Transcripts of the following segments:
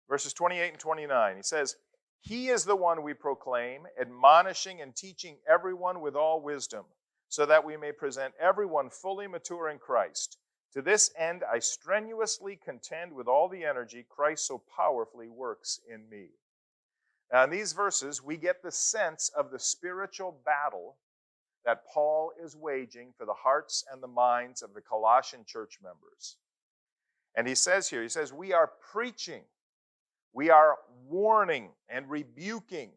Verses 28 and 29, he says, He is the one we proclaim, admonishing and teaching everyone with all wisdom, so that we may present everyone fully mature in Christ. To this end, I strenuously contend with all the energy Christ so powerfully works in me. Now, in these verses, we get the sense of the spiritual battle that Paul is waging for the hearts and the minds of the Colossian church members. And he says here, we are preaching, we are warning and rebuking,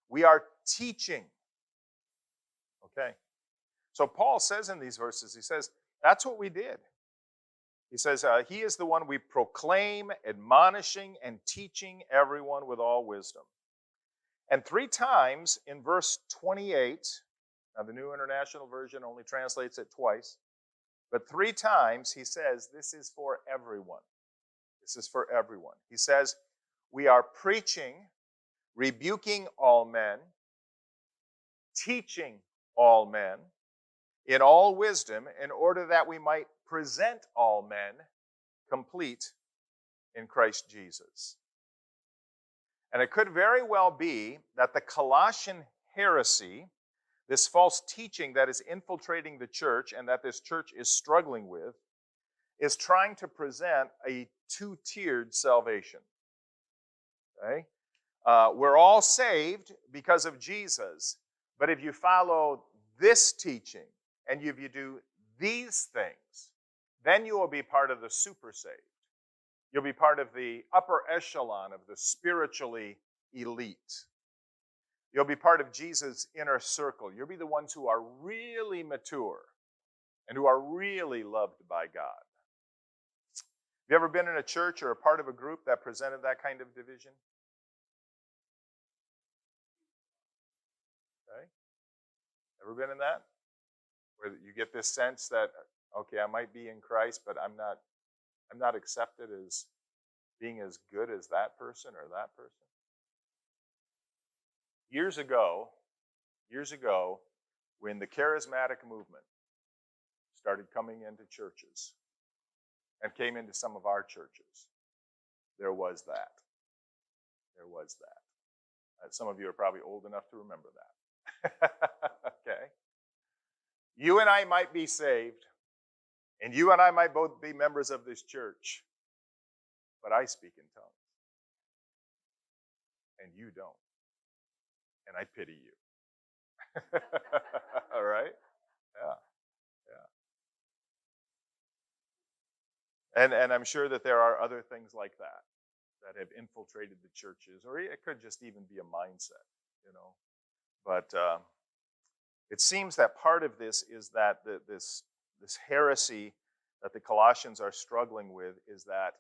we are teaching. Okay. So Paul says in these verses, he says, that's what we did. He says, he is the one we proclaim, admonishing and teaching everyone with all wisdom. And 3 times in verse 28, now the New International Version only translates it twice, but 3 times he says, this is for everyone. This is for everyone. He says, we are preaching, rebuking all men, teaching all men, in all wisdom, in order that we might present all men complete in Christ Jesus. And it could very well be that the Colossian heresy, this false teaching that is infiltrating the church and that this church is struggling with, is trying to present a 2-tiered salvation. Okay? We're all saved because of Jesus, but if you follow this teaching and if you do these things, then you will be part of the super saved. You'll be part of the upper echelon of the spiritually elite. You'll be part of Jesus' inner circle. You'll be the ones who are really mature and who are really loved by God. Have you ever been in a church or a part of a group that presented that kind of division? Okay. Ever been in that? Where you get this sense that, okay, I might be in Christ, but I'm not accepted as being as good as that person or that person. Years ago, when the charismatic movement started coming into churches and came into some of our churches, there was that. There was that. Some of you are probably old enough to remember that. Okay? You and I might be saved, and you and I might both be members of this church, but I speak in tongues, and you don't. And I pity you. All right? Yeah. And I'm sure that there are other things like that have infiltrated the churches, or it could just even be a mindset, you know. But it seems that part of this is that this heresy that the Colossians are struggling with is that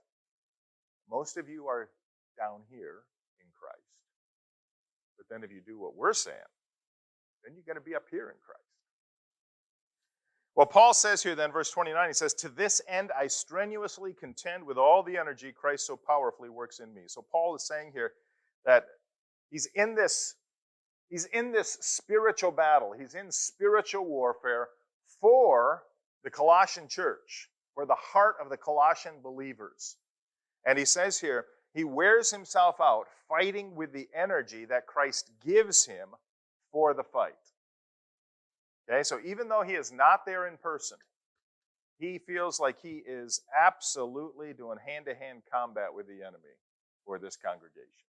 most of you are down here in Christ. But then if you do what we're saying, then you're going to be up here in Christ. Well, Paul says here then, verse 29, he says, to this end I strenuously contend with all the energy Christ so powerfully works in me. So Paul is saying here that he's in this spiritual battle. He's in spiritual warfare for the Colossian church, for the heart of the Colossian believers. And he says here, he wears himself out fighting with the energy that Christ gives him for the fight. Okay, so even though he is not there in person, he feels like he is absolutely doing hand-to-hand combat with the enemy for this congregation.